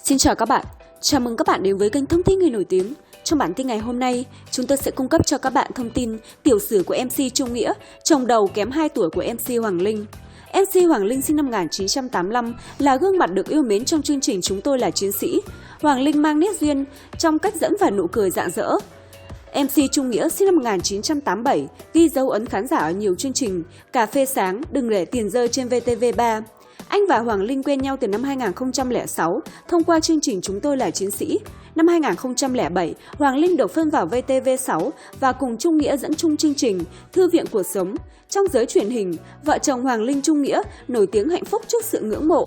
Xin chào các bạn, chào mừng các bạn đến với kênh Thông tin người nổi tiếng. Trong bản tin ngày hôm nay, chúng tôi sẽ cung cấp cho các bạn thông tin tiểu sử của MC Trung Nghĩa, chồng đầu kém 2 tuổi của MC Hoàng Linh. MC Hoàng Linh sinh năm 1985 là gương mặt được yêu mến trong chương trình Chúng tôi là chiến sĩ. Hoàng Linh mang nét duyên trong cách dẫn và nụ cười rạng rỡ. MC Trung Nghĩa sinh năm 1987, ghi dấu ấn khán giả ở nhiều chương trình Cà phê sáng, Đừng để tiền rơi trên VTV3. Anh và Hoàng Linh quen nhau từ năm 2006 thông qua chương trình Chúng tôi là chiến sĩ. Năm 2007, Hoàng Linh được phân vào VTV6 và cùng Trung Nghĩa dẫn chung chương trình Thư viện cuộc sống. Trong giới truyền hình, vợ chồng Hoàng Linh Trung Nghĩa nổi tiếng hạnh phúc trước sự ngưỡng mộ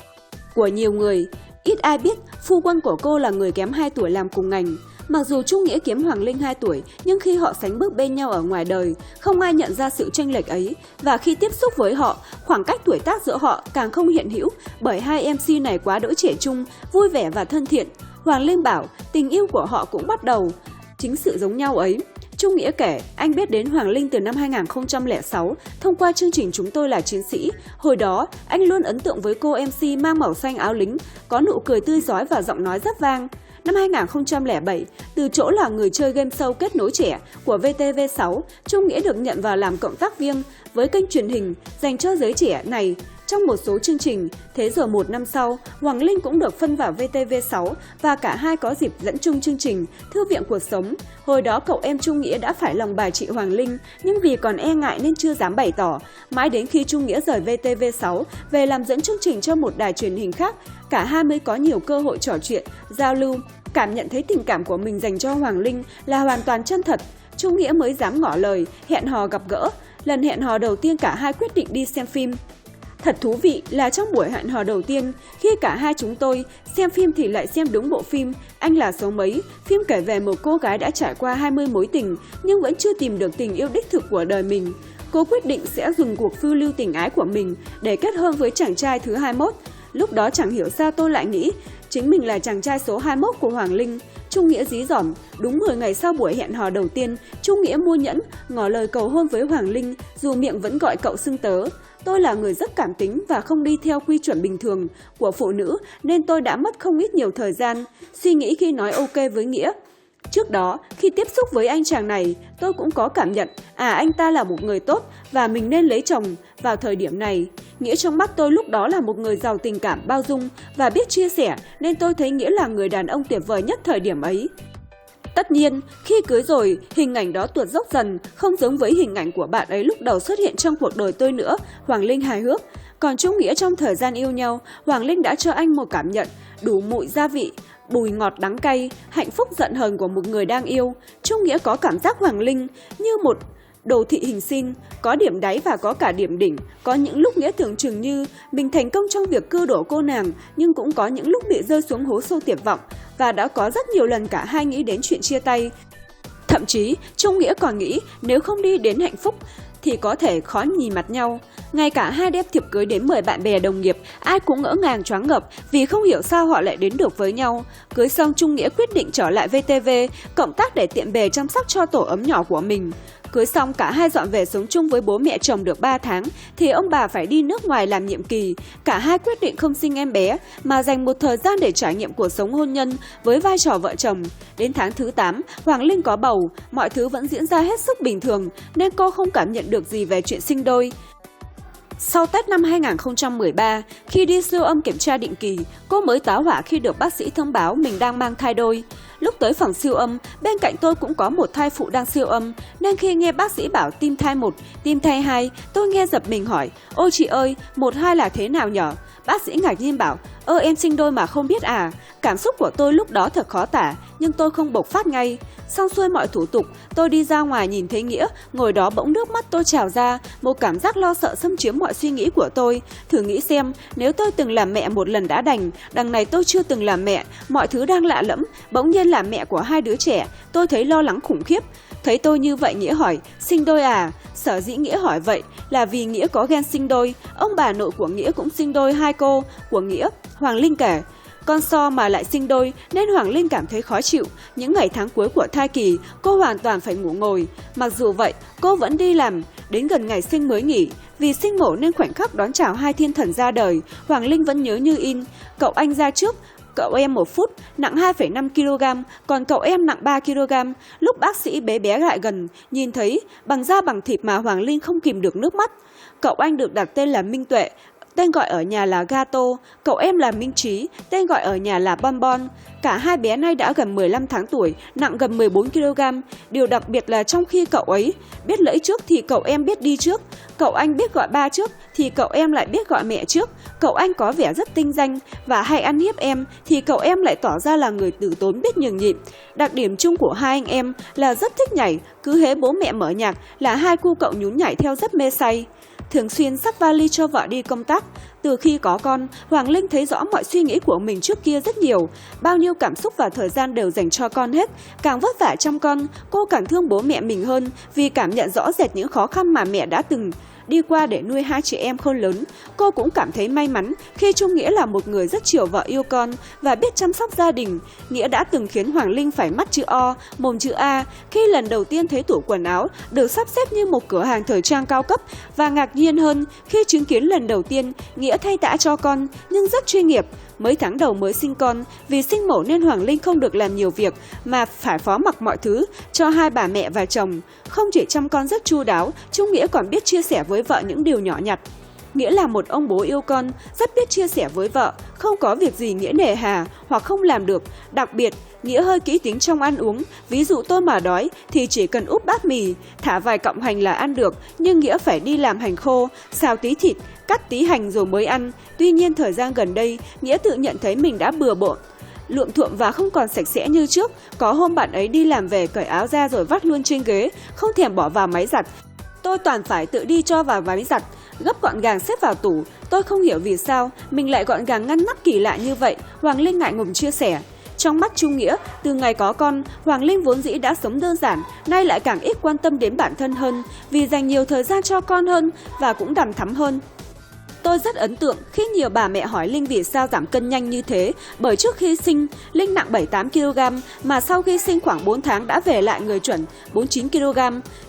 của nhiều người. Ít ai biết phu quân của cô là người kém 2 tuổi làm cùng ngành. Mặc dù Trung Nghĩa kém Hoàng Linh 2 tuổi, nhưng khi họ sánh bước bên nhau ở ngoài đời, không ai nhận ra sự chênh lệch ấy. Và khi tiếp xúc với họ, khoảng cách tuổi tác giữa họ càng không hiện hữu bởi hai MC này quá đỗi trẻ trung, vui vẻ và thân thiện. Hoàng Linh bảo tình yêu của họ cũng bắt đầu chính sự giống nhau ấy. Trung Nghĩa kể, anh biết đến Hoàng Linh từ năm 2006 thông qua chương trình Chúng tôi là chiến sĩ. Hồi đó, anh luôn ấn tượng với cô MC mang màu xanh áo lính, có nụ cười tươi rói và giọng nói rất vang. Năm 2007, từ chỗ là người chơi game show kết nối trẻ của VTV6, Trung Nghĩa được nhận vào làm cộng tác viên với kênh truyền hình dành cho giới trẻ này trong một số chương trình. Thế rồi một năm sau, Hoàng Linh cũng được phân vào VTV6 và cả hai có dịp dẫn chung chương trình Thư viện cuộc sống. Hồi đó cậu em Trung Nghĩa đã phải lòng bà chị Hoàng Linh, nhưng vì còn e ngại nên chưa dám bày tỏ. Mãi đến khi Trung Nghĩa rời VTV6 về làm dẫn chương trình cho một đài truyền hình khác, cả hai mới có nhiều cơ hội trò chuyện, giao lưu. Cảm nhận thấy tình cảm của mình dành cho Hoàng Linh là hoàn toàn chân thật, Trung Nghĩa mới dám ngỏ lời hẹn hò gặp gỡ. Lần hẹn hò đầu tiên cả hai quyết định đi xem phim. Thật thú vị là trong buổi hẹn hò đầu tiên, khi cả hai chúng tôi xem phim thì lại xem đúng bộ phim Anh là số mấy. Phim kể về một cô gái đã trải qua 20 mối tình nhưng vẫn chưa tìm được tình yêu đích thực của đời mình. Cô quyết định sẽ dừng cuộc phiêu lưu tình ái của mình để kết hôn với chàng trai thứ 21. Lúc đó chẳng hiểu sao tôi lại nghĩ chính mình là chàng trai số 21 của Hoàng Linh. Trung Nghĩa dí dỏm, đúng 10 ngày sau buổi hẹn hò đầu tiên, Trung Nghĩa mua nhẫn, ngỏ lời cầu hôn với Hoàng Linh, dù miệng vẫn gọi cậu xưng tớ. Tôi là người rất cảm tính và không đi theo quy chuẩn bình thường của phụ nữ nên tôi đã mất không ít nhiều thời gian suy nghĩ khi nói ok với Nghĩa. Trước đó, khi tiếp xúc với anh chàng này, tôi cũng có cảm nhận anh ta là một người tốt và mình nên lấy chồng vào thời điểm này. Nghĩa trong mắt tôi lúc đó là một người giàu tình cảm, bao dung và biết chia sẻ nên tôi thấy Nghĩa là người đàn ông tuyệt vời nhất thời điểm ấy. Tất nhiên, khi cưới rồi, hình ảnh đó tuột dốc dần, không giống với hình ảnh của bạn ấy lúc đầu xuất hiện trong cuộc đời tôi nữa, Hoàng Linh hài hước. Còn Trung Nghĩa trong thời gian yêu nhau, Hoàng Linh đã cho anh một cảm nhận đủ mùi gia vị, bùi ngọt đắng cay, hạnh phúc giận hờn của một người đang yêu. Trung Nghĩa có cảm giác Hoàng Linh như một đồ thị hình sin, có điểm đáy và có cả điểm đỉnh. Có những lúc Nghĩa tưởng chừng như mình thành công trong việc cưa đổ cô nàng, nhưng cũng có những lúc bị rơi xuống hố sâu tuyệt vọng. Và đã có rất nhiều lần cả hai nghĩ đến chuyện chia tay. Thậm chí, Trung Nghĩa còn nghĩ nếu không đi đến hạnh phúc thì có thể khó nhìn mặt nhau. Ngay cả hai đem thiệp cưới đến mời bạn bè đồng nghiệp, ai cũng ngỡ ngàng choáng ngợp vì không hiểu sao họ lại đến được với nhau. Cưới xong, Trung Nghĩa quyết định trở lại VTV, cộng tác để tiện bề chăm sóc cho tổ ấm nhỏ của mình. Cưới xong, cả hai dọn về sống chung với bố mẹ chồng được 3 tháng, thì ông bà phải đi nước ngoài làm nhiệm kỳ. Cả hai quyết định không sinh em bé, mà dành một thời gian để trải nghiệm cuộc sống hôn nhân với vai trò vợ chồng. Đến tháng thứ 8, Hoàng Linh có bầu, mọi thứ vẫn diễn ra hết sức bình thường, nên cô không cảm nhận được gì về chuyện sinh đôi. Sau Tết năm 2013, khi đi siêu âm kiểm tra định kỳ, cô mới tá hỏa khi được bác sĩ thông báo mình đang mang thai đôi. Lúc tới phòng siêu âm, bên cạnh tôi cũng có một thai phụ đang siêu âm, nên khi nghe bác sĩ bảo tim thai 1, tim thai 2, tôi nghe giật mình hỏi, ôi chị ơi, 1, 2 là thế nào nhở? Bác sĩ ngạc nhiên bảo, em sinh đôi mà không biết à? Cảm xúc của tôi lúc đó thật khó tả, nhưng tôi không bộc phát ngay. Xong xuôi mọi thủ tục, tôi đi ra ngoài nhìn thấy Nghĩa, ngồi đó bỗng nước mắt tôi trào ra, một cảm giác lo sợ xâm chiếm mọi suy nghĩ của tôi. Thử nghĩ xem, nếu tôi từng làm mẹ một lần đã đành, đằng này tôi chưa từng làm mẹ, mọi thứ đang lạ lẫm, bỗng nhiên là mẹ của 2 đứa trẻ, tôi thấy lo lắng khủng khiếp. Thấy tôi như vậy, Nghĩa hỏi, sinh đôi à? Sở dĩ Nghĩa hỏi vậy là vì Nghĩa có gen sinh đôi, ông bà nội của Nghĩa cũng sinh đôi 2 cô của Nghĩa, Hoàng Linh kể. Con so mà lại sinh đôi nên Hoàng Linh cảm thấy khó chịu. Những ngày tháng cuối của thai kỳ, cô hoàn toàn phải ngủ ngồi. Mặc dù vậy, cô vẫn đi làm, đến gần ngày sinh mới nghỉ. Vì sinh mổ nên khoảnh khắc đón chào 2 thiên thần ra đời, Hoàng Linh vẫn nhớ như in. Cậu anh ra trước, cậu em 1 phút, nặng 2,5 kg, còn cậu em nặng 3 kg. Lúc bác sĩ bé bé lại gần, nhìn thấy bằng da bằng thịt mà Hoàng Linh không kìm được nước mắt. Cậu anh được đặt tên là Minh Tuệ, tên gọi ở nhà là Gato, cậu em là Minh Trí, tên gọi ở nhà là Bon Bon. Cả hai bé nay đã gần 15 tháng tuổi, nặng gần 14 kg. Điều đặc biệt là trong khi cậu ấy biết lẫy trước thì cậu em biết đi trước. Cậu anh biết gọi ba trước thì cậu em lại biết gọi mẹ trước. Cậu anh có vẻ rất tinh danh và hay ăn hiếp em thì cậu em lại tỏ ra là người từ tốn biết nhường nhịn. Đặc điểm chung của hai anh em là rất thích nhảy, cứ hễ bố mẹ mở nhạc là hai cu cậu nhún nhảy theo rất mê say. Thường xuyên xách vali cho vợ đi công tác. Từ khi có con, Hoàng Linh thấy rõ mọi suy nghĩ của mình trước kia rất nhiều. Bao nhiêu cảm xúc và thời gian đều dành cho con hết. Càng vất vả chăm con, cô càng thương bố mẹ mình hơn vì cảm nhận rõ rệt những khó khăn mà mẹ đã từng đi qua để nuôi hai chị em khôn lớn. Cô cũng cảm thấy may mắn khi Trung Nghĩa là một người rất chiều vợ yêu con và biết chăm sóc gia đình. Nghĩa đã từng khiến Hoàng Linh phải mắt chữ O, mồm chữ A khi lần đầu tiên thấy tủ quần áo được sắp xếp như một cửa hàng thời trang cao cấp, và ngạc nhiên hơn khi chứng kiến lần đầu tiên Nghĩa thay tã cho con nhưng rất chuyên nghiệp. Mấy tháng đầu mới sinh con, vì sinh mổ nên Hoàng Linh không được làm nhiều việc mà phải phó mặc mọi thứ cho hai bà mẹ và chồng. Không chỉ chăm con rất chu đáo, Trung Nghĩa còn biết chia sẻ với vợ những điều nhỏ nhặt. Nghĩa là một ông bố yêu con, rất biết chia sẻ với vợ, không có việc gì Nghĩa nề hà hoặc không làm được. Đặc biệt, Nghĩa hơi kỹ tính trong ăn uống, ví dụ tôi mà đói thì chỉ cần úp bát mì, thả vài cọng hành là ăn được, nhưng Nghĩa phải đi làm hành khô, xào tí thịt, cắt tí hành rồi mới ăn. Tuy nhiên thời gian gần đây, Nghĩa tự nhận thấy mình đã bừa bộn, luộm thuộm và không còn sạch sẽ như trước. Có hôm bạn ấy đi làm về cởi áo ra rồi vắt luôn trên ghế, không thèm bỏ vào máy giặt. Tôi toàn phải tự đi cho vào máy giặt, gấp gọn gàng xếp vào tủ. Tôi không hiểu vì sao mình lại gọn gàng ngăn nắp kỳ lạ như vậy, Hoàng Linh ngại ngùng chia sẻ. Trong mắt Trung Nghĩa, từ ngày có con, Hoàng Linh vốn dĩ đã sống đơn giản, nay lại càng ít quan tâm đến bản thân hơn, vì dành nhiều thời gian cho con hơn và cũng đằm thắm hơn. Tôi rất ấn tượng khi nhiều bà mẹ hỏi Linh vì sao giảm cân nhanh như thế, bởi trước khi sinh, Linh nặng 7-8 kg mà sau khi sinh khoảng 4 tháng đã về lại người chuẩn 49 kg.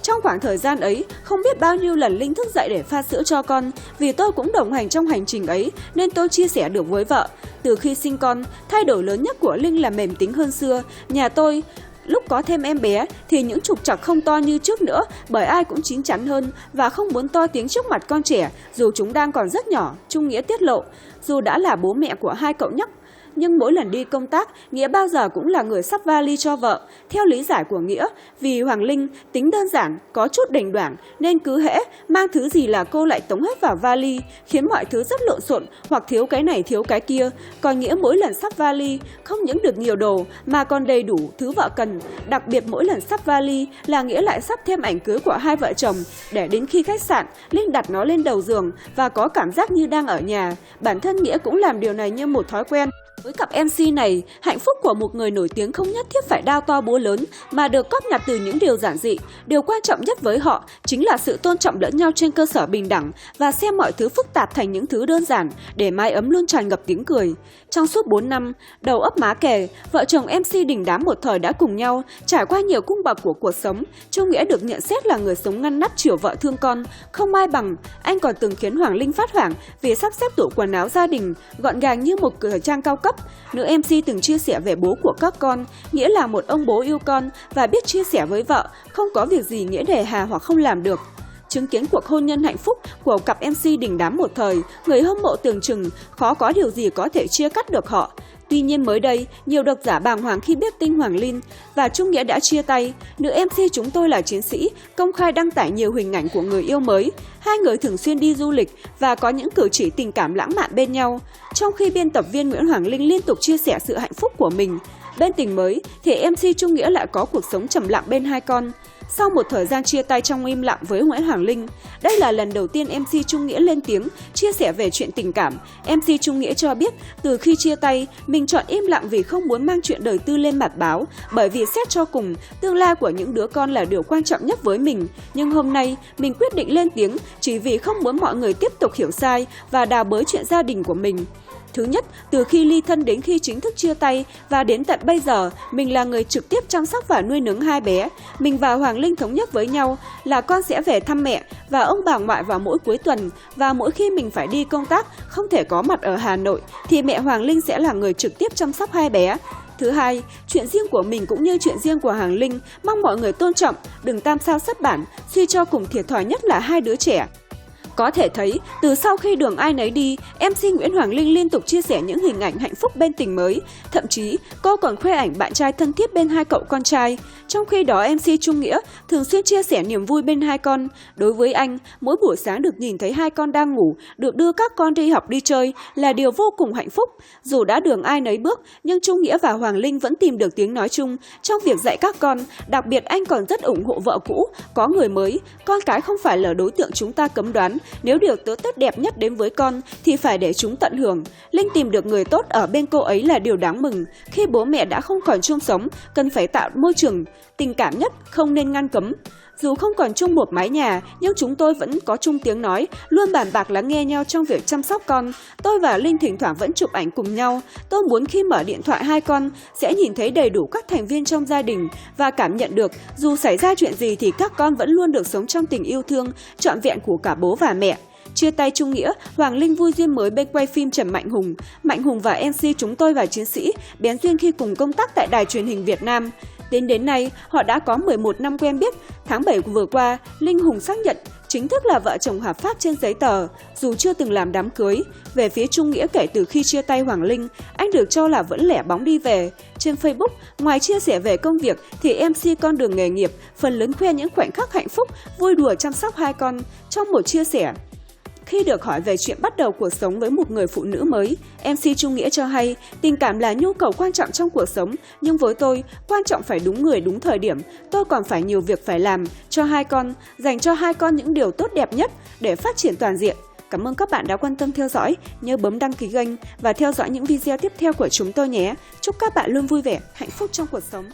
Trong khoảng thời gian ấy, không biết bao nhiêu lần Linh thức dậy để pha sữa cho con, vì tôi cũng đồng hành trong hành trình ấy nên tôi chia sẻ được với vợ. Từ khi sinh con, thay đổi lớn nhất của Linh là mềm tính hơn xưa. Nhà tôi lúc có thêm em bé thì những trục trặc không to như trước nữa, bởi ai cũng chín chắn hơn và không muốn to tiếng trước mặt con trẻ dù chúng đang còn rất nhỏ, Trung Nghĩa tiết lộ. Dù đã là bố mẹ của hai cậu nhóc, nhưng mỗi lần đi công tác, Nghĩa bao giờ cũng là người xách vali cho vợ. Theo lý giải của Nghĩa, vì Hoàng Linh tính đơn giản, có chút đành đoảng nên cứ hễ mang thứ gì là cô lại tống hết vào vali, khiến mọi thứ rất lộn xộn hoặc thiếu cái này thiếu cái kia. Còn Nghĩa mỗi lần xách vali không những được nhiều đồ mà còn đầy đủ thứ vợ cần. Đặc biệt mỗi lần xách vali là Nghĩa lại xách thêm ảnh cưới của hai vợ chồng, để đến khi khách sạn, Linh đặt nó lên đầu giường và có cảm giác như đang ở nhà. Bản thân Nghĩa cũng làm điều này như một thói quen. Với cặp MC này, hạnh phúc của một người nổi tiếng không nhất thiết phải đao to búa lớn mà được góp nhặt từ những điều giản dị. Điều quan trọng nhất với họ chính là sự tôn trọng lẫn nhau trên cơ sở bình đẳng và xem mọi thứ phức tạp thành những thứ đơn giản để mái ấm luôn tràn ngập tiếng cười. Trong suốt 4 năm, đầu ấp má kè, vợ chồng MC đình đám một thời đã cùng nhau trải qua nhiều cung bậc của cuộc sống. Trung Nghĩa được nhận xét là người sống ngăn nắp chiều vợ thương con, không ai bằng. Anh còn từng khiến Hoàng Linh phát hoảng vì sắp xếp tủ quần áo gia đình gọn gàng như một cửa trang cao cấp. Nữ MC từng chia sẻ về bố của các con, Nghĩa là một ông bố yêu con và biết chia sẻ với vợ, không có việc gì Nghĩa nề hà hoặc không làm được. Chứng kiến cuộc hôn nhân hạnh phúc của cặp MC đình đám một thời, người hâm mộ tưởng chừng khó có điều gì có thể chia cắt được họ. Tuy nhiên mới đây, nhiều độc giả bàng hoàng khi biết tin Hoàng Linh và Trung Nghĩa đã chia tay. Nữ MC Chúng Tôi Là Chiến Sĩ công khai đăng tải nhiều hình ảnh của người yêu mới. Hai người thường xuyên đi du lịch và có những cử chỉ tình cảm lãng mạn bên nhau. Trong khi biên tập viên Nguyễn Hoàng Linh liên tục chia sẻ sự hạnh phúc của mình, bên tình mới thì MC Trung Nghĩa lại có cuộc sống trầm lặng bên hai con. Sau một thời gian chia tay trong im lặng với Nguyễn Hoàng Linh, đây là lần đầu tiên MC Trung Nghĩa lên tiếng chia sẻ về chuyện tình cảm. MC Trung Nghĩa cho biết từ khi chia tay, mình chọn im lặng vì không muốn mang chuyện đời tư lên mặt báo, bởi vì xét cho cùng, tương lai của những đứa con là điều quan trọng nhất với mình. Nhưng hôm nay, mình quyết định lên tiếng chỉ vì không muốn mọi người tiếp tục hiểu sai và đào bới chuyện gia đình của mình. Thứ nhất, từ khi ly thân đến khi chính thức chia tay và đến tận bây giờ, mình là người trực tiếp chăm sóc và nuôi nấng hai bé. Mình và Hoàng Linh thống nhất với nhau là con sẽ về thăm mẹ và ông bà ngoại vào mỗi cuối tuần, và mỗi khi mình phải đi công tác, không thể có mặt ở Hà Nội, thì mẹ Hoàng Linh sẽ là người trực tiếp chăm sóc hai bé. Thứ hai, chuyện riêng của mình cũng như chuyện riêng của Hoàng Linh, mong mọi người tôn trọng, đừng tam sao sắt bản, suy cho cùng thiệt thòi nhất là hai đứa trẻ. Có thể thấy, từ sau khi đường ai nấy đi, MC Nguyễn Hoàng Linh liên tục chia sẻ những hình ảnh hạnh phúc bên tình mới. Thậm chí, cô còn khoe ảnh bạn trai thân thiết bên hai cậu con trai. Trong khi đó, MC Trung Nghĩa thường xuyên chia sẻ niềm vui bên hai con. Đối với anh, mỗi buổi sáng được nhìn thấy hai con đang ngủ, được đưa các con đi học đi chơi là điều vô cùng hạnh phúc. Dù đã đường ai nấy bước, nhưng Trung Nghĩa và Hoàng Linh vẫn tìm được tiếng nói chung trong việc dạy các con. Đặc biệt anh còn rất ủng hộ vợ cũ, có người mới. Con cái không phải là đối tượng chúng ta cấm đoán. Nếu điều tốt đẹp nhất đến với con thì phải để chúng tận hưởng. Linh tìm được người tốt ở bên cô ấy là điều đáng mừng. Khi bố mẹ đã không còn chung sống, cần phải tạo môi trường tình cảm nhất, không nên ngăn cấm. Dù không còn chung một mái nhà, nhưng chúng tôi vẫn có chung tiếng nói, luôn bàn bạc lắng nghe nhau trong việc chăm sóc con. Tôi và Linh thỉnh thoảng vẫn chụp ảnh cùng nhau. Tôi muốn khi mở điện thoại hai con, sẽ nhìn thấy đầy đủ các thành viên trong gia đình và cảm nhận được dù xảy ra chuyện gì thì các con vẫn luôn được sống trong tình yêu thương trọn vẹn của cả bố và mẹ. Chia tay Trung Nghĩa, Hoàng Linh vui duyên mới bên quay phim Trần Mạnh Hùng. Mạnh Hùng và MC chúng tôi và chiến sĩ bén duyên khi cùng công tác tại Đài Truyền hình Việt Nam. Đến nay, họ đã có 11 năm quen biết. Tháng 7 vừa qua, Linh Hùng xác nhận chính thức là vợ chồng hợp pháp trên giấy tờ, dù chưa từng làm đám cưới. Về phía Trung Nghĩa, kể từ khi chia tay Hoàng Linh, anh được cho là vẫn lẻ bóng đi về. Trên Facebook, ngoài chia sẻ về công việc thì MC con đường nghề nghiệp phần lớn khoe những khoảnh khắc hạnh phúc, vui đùa chăm sóc hai con. Trong một chia sẻ, khi được hỏi về chuyện bắt đầu cuộc sống với một người phụ nữ mới, MC Trung Nghĩa cho hay tình cảm là nhu cầu quan trọng trong cuộc sống, nhưng với tôi, quan trọng phải đúng người đúng thời điểm. Tôi còn phải nhiều việc phải làm cho hai con, dành cho hai con những điều tốt đẹp nhất để phát triển toàn diện. Cảm ơn các bạn đã quan tâm theo dõi, nhớ bấm đăng ký kênh và theo dõi những video tiếp theo của chúng tôi nhé. Chúc các bạn luôn vui vẻ, hạnh phúc trong cuộc sống.